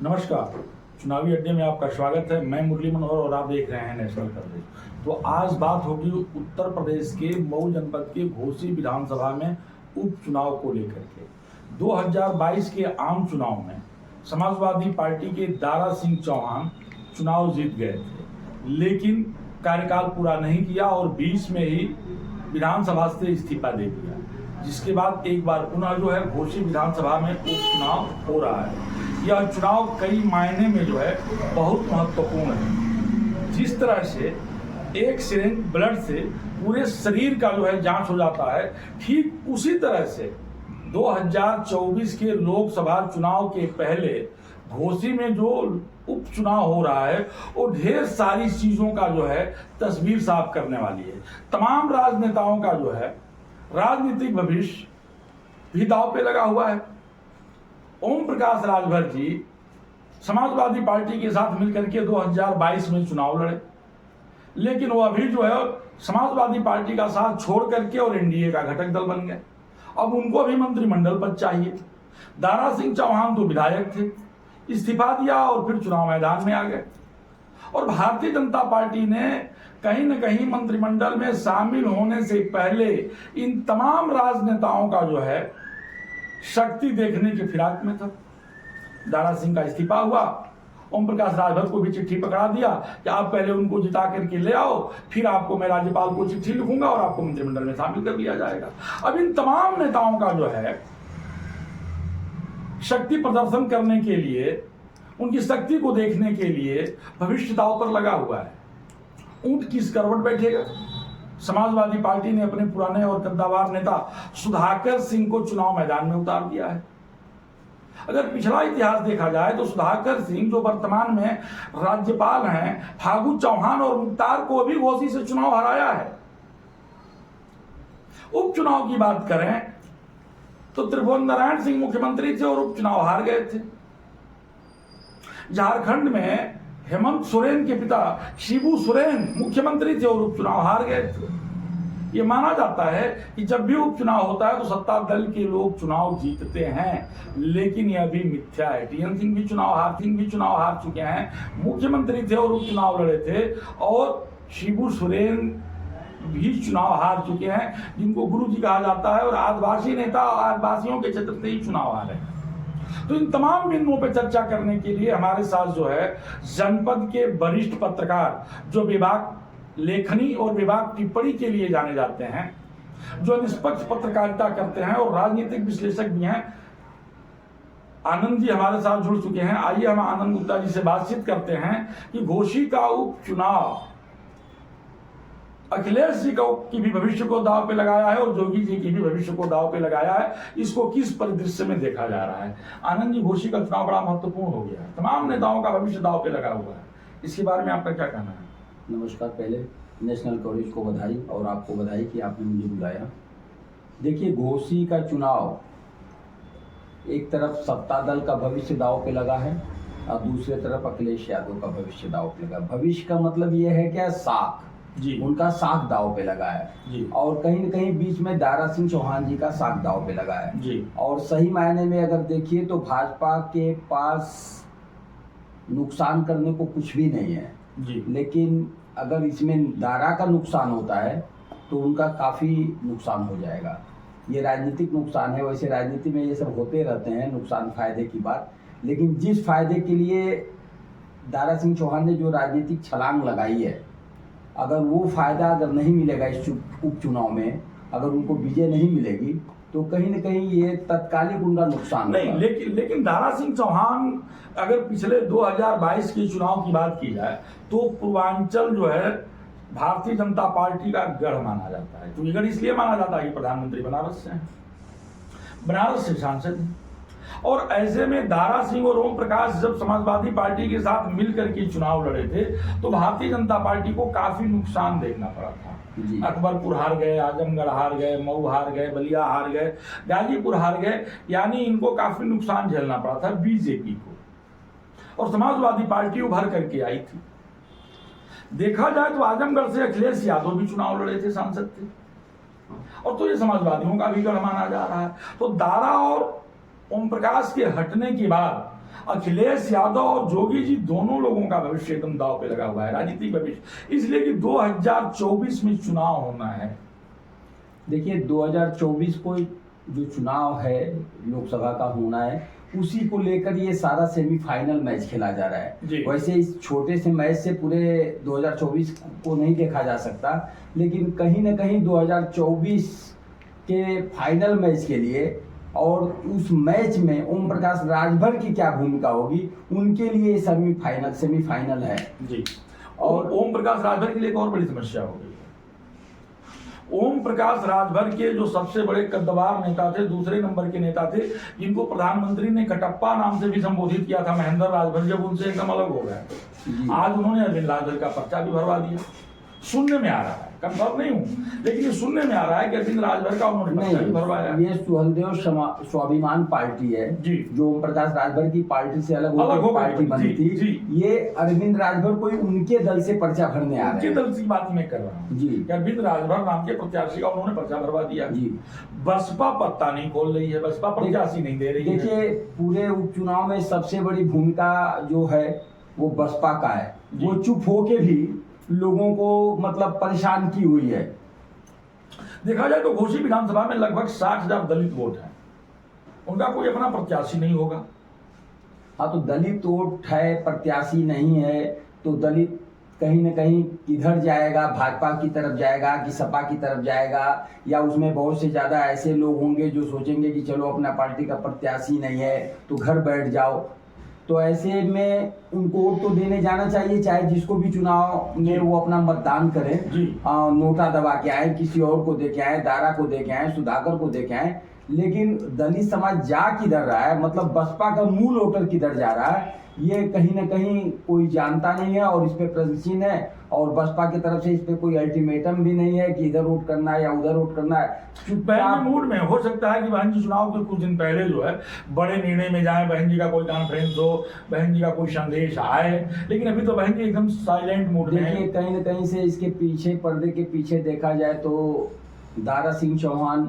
नमस्कार, चुनावी अड्डे में आपका स्वागत है। मैं मुरली मनोहर और आप देख रहे हैं नेशनल कवरेज। तो आज बात होगी उत्तर प्रदेश के मऊ जनपद के घोसी विधानसभा में उपचुनाव को लेकर के। 2022 के आम चुनाव में समाजवादी पार्टी के दारा सिंह चौहान चुनाव जीत गए थे, लेकिन कार्यकाल पूरा नहीं किया और बीच में ही विधानसभा से इस्तीफा दे दिया, जिसके बाद एक बार पुनः जो है घोसी विधानसभा में उपचुनाव हो रहा है। यह चुनाव कई मायने में जो है बहुत महत्वपूर्ण है। जिस तरह से एक सिरिंज ब्लड से पूरे शरीर का जो है जांच हो जाता है, ठीक उसी तरह से 2024 के लोकसभा चुनाव के पहले घोसी में जो उपचुनाव हो रहा है वो ढेर सारी चीजों का जो है तस्वीर साफ करने वाली है। तमाम राजनेताओं का जो है राजनीतिक भविष्य भी दांव पे लगा हुआ है। ओम प्रकाश राजभर जी समाजवादी पार्टी के साथ मिलकर के 2022 में चुनाव लड़े, लेकिन वो अभी जो है समाजवादी पार्टी का साथ छोड़ करके और एनडीए का घटक दल बन गए। अब उनको भी मंत्रिमंडल पद चाहिए। दारा सिंह चौहान तो विधायक थे, इस्तीफा दिया और फिर चुनाव मैदान में आ गए। और भारतीय जनता पार्टी ने कहीं न कहीं मंत्रिमंडल में शामिल होने से पहले इन तमाम राजनेताओं का जो है शक्ति देखने के फिराक में था। दारा सिंह का इस्तीफा हुआ, ओम प्रकाश राजभर को भी चिट्ठी पकड़ा दिया कि आप पहले उनको जिता करके ले आओ, फिर आपको मैं राज्यपाल को चिट्ठी लिखूंगा और आपको मंत्रिमंडल में शामिल कर लिया जाएगा। अब इन तमाम नेताओं का जो है शक्ति प्रदर्शन करने के लिए, उनकी शक्ति को देखने के लिए भविष्य दांव पर लगा हुआ है। ऊंट किस करवट बैठेगा? समाजवादी पार्टी ने अपने पुराने और कद्दावर नेता सुधाकर सिंह को चुनाव मैदान में उतार दिया है। अगर पिछला इतिहास देखा जाए तो सुधाकर सिंह जो वर्तमान में राज्यपाल हैं, फागू चौहान और मुख्तार को भी घोसी से चुनाव हराया है। उपचुनाव की बात करें तो त्रिभुवन नारायण सिंह मुख्यमंत्री थे और उपचुनाव हार गए थे। झारखंड में हेमंत सोरेन के पिता शिबू सोरेन मुख्यमंत्री थे और उपचुनाव हार गए थे। ये माना जाता है कि जब भी उपचुनाव होता है तो सत्ता दल के लोग चुनाव जीतते हैं, लेकिन यह भी मिथ्या है। टीएन सिंह भी चुनाव हार चुके हैं, मुख्यमंत्री थे और उपचुनाव लड़े थे, और शिबू सोरेन भी चुनाव हार चुके हैं, जिनको गुरु जी कहा जाता है, और आदिवासी नेता आदिवासियों के क्षेत्र से ही चुनाव हारे हैं। तो इन तमाम बिंदुओं पर चर्चा करने के लिए हमारे साथ जो है जनपद के वरिष्ठ पत्रकार, जो विभाग लेखनी और विभाग टिप्पणी के लिए जाने जाते हैं, जो निष्पक्ष पत्रकारिता करते हैं और राजनीतिक विश्लेषक भी हैं, आनंद जी हमारे साथ जुड़ चुके हैं। आइए हम आनंद गुप्ता जी से बातचीत करते हैं कि घोसी का उपचुनाव अखिलेश जी की भी भविष्य को दांव पे लगाया है और जोगी जी की भी भविष्य को दांव पे लगाया है। इसको किस परिदृश्य में देखा जा रहा है? आनंद जी, घोसी का चुनाव बड़ा महत्वपूर्ण हो गया है, तमाम नेताओं का भविष्य दांव पे लगा हुआ है, इसके बारे में आपका क्या कहना है? नमस्कार। पहले नेशनल कवरेज को बधाई और आपको बधाई कि आपने मुझे बुलाया। देखिए, घोसी का चुनाव एक तरफ सत्ता दल का भविष्य दांव पे लगा है और दूसरी तरफ अखिलेश यादव का भविष्य दांव पे लगा। भविष्य का मतलब यह है क्या? साख जी, उनका साख दांव पे लगा है जी। और कहीं न कहीं बीच में दारा सिंह चौहान जी का साख दांव पे लगा है जी। और सही मायने में अगर देखिए तो भाजपा के पास नुकसान करने को कुछ भी नहीं है जी, लेकिन अगर इसमें दारा का नुकसान होता है तो उनका काफ़ी नुकसान हो जाएगा। ये राजनीतिक नुकसान है। वैसे राजनीति में ये सब होते रहते हैं, नुकसान फायदे की बात, लेकिन जिस फायदे के लिए दारा सिंह चौहान ने जो राजनीतिक छलांग लगाई है, अगर वो फायदा अगर नहीं मिलेगा इस उपचुनाव में, अगर उनको विजय नहीं मिलेगी तो कहीं न कहीं ये तत्कालिक उनका नुकसान नहीं। लेकिन दारा सिंह चौहान, अगर पिछले 2022 के चुनाव की बात की जाए तो पूर्वांचल जो है भारतीय जनता पार्टी का गढ़ माना जाता है। तो गढ़ इसलिए माना जाता है कि प्रधानमंत्री बनारस से हैं, बनारस से सांसद हैं। और ऐसे में दारा सिंह और ओम प्रकाश जब समाजवादी पार्टी के साथ मिलकर के चुनाव लड़े थे तो भारतीय जनता पार्टी को काफी नुकसान देखना पड़ा था। अकबरपुर हार गए, आजमगढ़ हार गए, मऊ हार गए, बलिया हार गए, गाजीपुर हार गए, यानी इनको काफी नुकसान झेलना पड़ा था बीजेपी को। और समाजवादी पार्टी उभर करके आई थी। देखा जाए तो आजमगढ़ से अखिलेश यादव भी चुनाव लड़े थे, सांसद थे, और तो ये समाजवादियों का भी गढ़ माना जा रहा है। तो दारा और ओम प्रकाश के हटने के बाद अखिलेश यादव और जोगी जी दोनों लोगों का भविष्य एकदम दांव पे लगा हुआ है, राजनीतिक भविष्य, इसलिए कि 2024 में चुनाव होना है। देखिए 2024 को जो चुनाव है लोकसभा का होना है, उसी को लेकर ये सारा सेमीफाइनल मैच खेला जा रहा है। वैसे इस छोटे से मैच से पूरे 2024 को नहीं देखा जा सकता, लेकिन कहीं ना कहीं 2024 के फाइनल मैच के लिए और उस मैच में ओम प्रकाश राजभर की क्या भूमिका होगी, उनके लिए सेमीफाइनल है जी। और ओम प्रकाश राजभर के लिए एक और बड़ी समस्या हो गई। ओम प्रकाश राजभर के जो सबसे बड़े कद्दावर नेता थे, दूसरे नंबर के नेता थे, जिनको प्रधानमंत्री ने कटप्पा नाम से भी संबोधित किया था, महेंद्र राजभर, जब उनसे एकदम अलग हो गए। आज उन्होंने अरविंद राजभर का पर्चा भी भरवा दिया। सुनने में आ रहा है, कंफर्म नहीं हूं, लेकिन ये सुनने में आ रहा है कि अरविंद राजभर का उन्होंने पर्चा भी भरवाया। ये सुहलदेव स्वाभिमान पार्टी है जी, जो ओम प्रकाश राजभर की पार्टी से अलग होकर पार्टी बनी थी। ये अरविंद राजभर कोई उनके दल से पर्चा भरने आ रहे हैं। उनके दल की बात मैं कर रहा हूँ जी। अरविंद राजभर नाम के प्रत्याशी का उन्होंने पर्चा भरवा दिया जी। बसपा पत्ता नहीं खोल रही है, बसपा प्रत्याशी नहीं दे रही है। देखिए पूरे उपचुनाव में सबसे बड़ी भूमिका जो है वो बसपा का है। वो चुप होके भी लोगों को मतलब परेशान की हुई है। देखा जाए तो घोसी विधानसभा में लगभग 60,000 दलित वोट हैं, उनका कोई अपना प्रत्याशी नहीं होगा। हाँ, तो दलित वोट है, प्रत्याशी नहीं है, तो दलित कहीं ना कहीं किधर जाएगा, भाजपा की तरफ जाएगा कि सपा की तरफ जाएगा, या उसमें बहुत से ज्यादा ऐसे लोग होंगे जो सोचेंगे कि चलो अपना पार्टी का प्रत्याशी नहीं है तो घर बैठ जाओ। तो ऐसे में उनको वोट तो देने जाना चाहिए, चाहे जिसको भी चुनाव में वो अपना मतदान करें। नोटा दबा के आए, किसी और को दे के आए, दारा को दे के आए, सुधाकर को दे के आए, लेकिन दलित समाज जा किधर रहा है, मतलब बसपा का मूल वोटर किधर जा रहा है, ये कहीं ना कहीं कोई जानता नहीं है और इस पे प्रश्नचिन्ह है। और बसपा की तरफ से इस पे कोई अल्टीमेटम भी नहीं है कि इधर वोट करना है या उधर वोट करना है। बहन मूड में हो सकता है कि बहन जी चुनाव के कुछ दिन पहले जो है बड़े निर्णय में जाए, बहन जी का कोई कॉन्फ्रेंस हो, बहन जी का कोई संदेश आए, लेकिन अभी तो बहन जी एकदम साइलेंट मूड में है। देखिए कहीं ना कहीं से इसके पीछे, पर्दे के पीछे देखा जाए तो दारा सिंह चौहान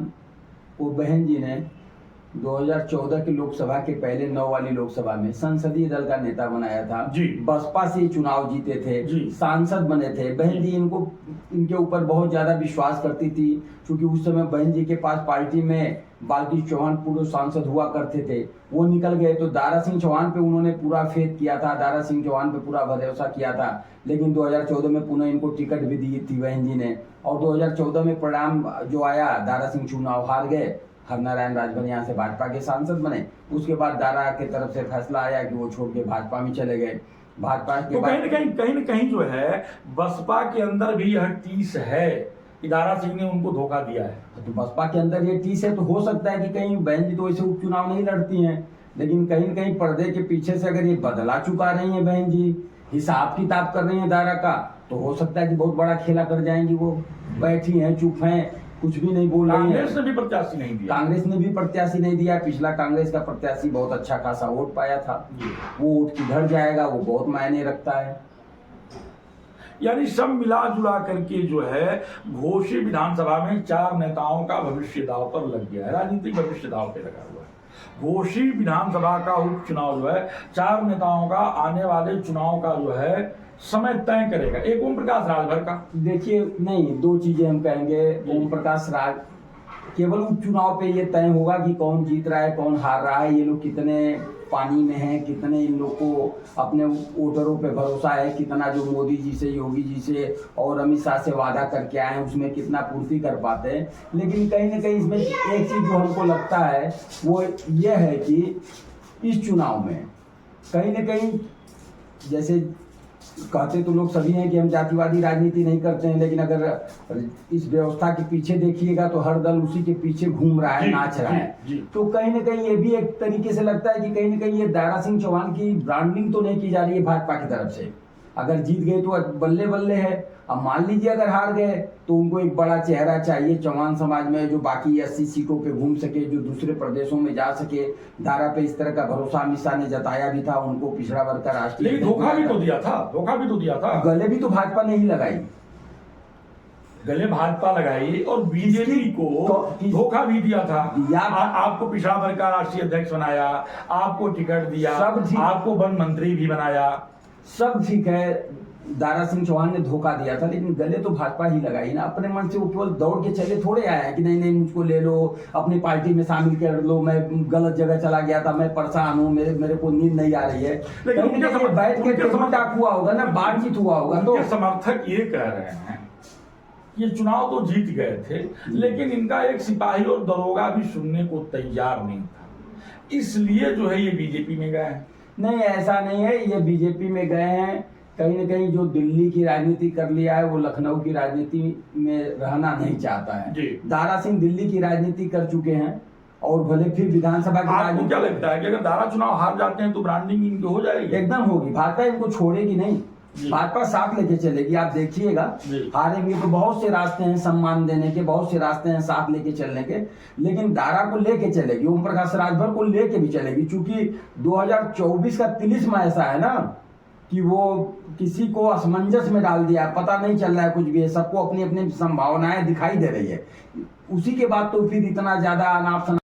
को बहन जी ने 2014 की लोकसभा के पहले 9 वाली लोकसभा में संसदीय दल का नेता बनाया था जी। बसपा से चुनाव जीते थे, सांसद बने थे। बहन जी इनके ऊपर बहुत ज्यादा विश्वास करती थी, क्योंकि उस समय बहन जी के पास पार्टी में बाल्टी चौहान पूर्व सांसद हुआ करते थे, वो निकल गए तो दारा सिंह चौहान पे उन्होंने पूरा फेथ किया था, दारा सिंह चौहान पे पूरा भरोसा किया था। लेकिन 2014 में पुनः इनको टिकट भी दी थी बहन जी ने, और 2014 में परिणाम जो आया, दारा सिंह चुनाव हार गए, हरनारायण राजभर यहाँ से भाजपा के सांसद बने। उसके बाद दारा की तरफ से फैसला आया कि वो छोड़ के भाजपा में चले गए। भाजपा के तो कहीं न कहीं जो है बसपा के अंदर भी यह टीस है कि दारा सिंह ने उनको धोखा दिया है। तो बसपा के अंदर ये टीस है, तो हो सकता है कि कहीं बहन जी तो ऐसे उपचुनाव नहीं लड़ती हैं, लेकिन कहीं न कहीं पर्दे के पीछे से अगर ये बदला चुका रही है बहन जी, हिसाब किताब कर रही है दारा का, तो हो सकता है कि बहुत बड़ा खेला कर जाएंगी। वो बैठी हैं, चुप हैं, कुछ भी नहीं बोल रही है। कांग्रेस ने भी प्रत्याशी नहीं दिया, कांग्रेस ने भी प्रत्याशी नहीं दिया। पिछला कांग्रेस का प्रत्याशी बहुत अच्छा खासा वोट पाया था, वो वोट किधर जाएगा वो बहुत मायने रखता है। यानी सब मिला जुला करके जो है घोसी विधानसभा में 4 नेताओं का भविष्य दांव पर लग गया है, राजनीतिक भविष्य दांव पे लगा हुआ है। घोसी विधानसभा का उपचुनाव जो है 4 नेताओं का आने वाले चुनाव का जो है समय तय करेगा। एक ओम प्रकाश राजभर का, देखिए नहीं, 2 चीजें हम कहेंगे। ओम प्रकाश राज केवल उपचुनाव पे ये तय होगा कि कौन जीत रहा है, कौन हार रहा है, ये लोग कितने पानी में हैं, कितने इन लोग को अपने वोटरों पे भरोसा है, कितना जो मोदी जी से, योगी जी से और अमित शाह से वादा करके आए हैं उसमें कितना पूर्ति कर पाते हैं। लेकिन कहीं ना कहीं इसमें एक चीज जो हमको लगता है वो ये है कि इस चुनाव में कहीं ना कहीं, जैसे कहते तो लोग सभी हैं कि हम जातिवादी राजनीति नहीं करते हैं, लेकिन अगर इस व्यवस्था के पीछे देखिएगा तो हर दल उसी के पीछे घूम रहा है, नाच रहा है। तो कहीं ना कहीं ये भी एक तरीके से लगता है कि कहीं ना कहीं ये दारा सिंह चौहान की ब्रांडिंग तो नहीं की जा रही है भाजपा की तरफ से। अगर जीत गए तो बल्ले बल्ले है, अब मान लीजिए अगर हार गए तो उनको एक बड़ा चेहरा चाहिए चौहान समाज में, जो बाकी 80 सीटों पे घूम सके, जो दूसरे प्रदेशों में जा सके। दारा पे इस तरह का भरोसा अमित शाह ने जताया भी था, उनको पिछड़ा वर्ग का राष्ट्रीय धोखा भी तो दिया था, धोखा भी तो दिया था। गले भी तो भाजपा ने ही लगाई। गले भाजपा लगाई और बीजेपी को धोखा भी दिया था। आपको पिछड़ा वर्ग का राष्ट्रीय अध्यक्ष बनाया, आपको टिकट दिया, आपको वन मंत्री भी बनाया। सब ठीक है, दारा सिंह चौहान ने धोखा दिया था, लेकिन गले तो भाजपा ही लगाई ना। अपने मन से वो केवल दौड़ के चले थोड़े आए हैं कि नहीं नहीं मुझको ले लो, अपनी पार्टी में शामिल कर लो, मैं गलत जगह चला गया था, मैं परेशान हूँ, मेरे को नींद नहीं आ रही है। लेकिन बैठ के टाक हुआ होगा ना, बातचीत हुआ होगा। तो समर्थक ये कह रहे हैं ये चुनाव तो जीत गए थे, लेकिन इनका एक सिपाही और दरोगा भी सुनने को तैयार नहीं था, इसलिए जो है ये बीजेपी में गए हैं। नहीं, ऐसा नहीं है, ये बीजेपी में गए हैं। कहीं न कहीं जो दिल्ली की राजनीति कर लिया है वो लखनऊ की राजनीति में रहना नहीं चाहता है। दारा सिंह दिल्ली की राजनीति कर चुके हैं और भले फिर विधानसभा की राजनीति। क्या लगता है कि अगर दारा चुनाव हार जाते हैं तो ब्रांडिंग इनकी हो जाएगी? एकदम होगी। भाजपा इनको छोड़ेगी नहीं, भाजपा साथ लेके चलेगी। आप देखिएगा, हारेंगे तो बहुत से रास्ते हैं सम्मान देने के, बहुत से रास्ते हैं साथ लेके चलने के, लेकिन दारा को लेके चलेगी, ओम प्रकाश राजभर को लेके भी चलेगी। चूंकि 2024 का तिलिस्म ऐसा है ना कि वो किसी को असमंजस में डाल दिया, पता नहीं चल रहा है कुछ भी है, सबको अपनी अपनी संभावनाएं दिखाई दे रही है। उसी के बाद तो फिर इतना ज्यादा अनाप शनाप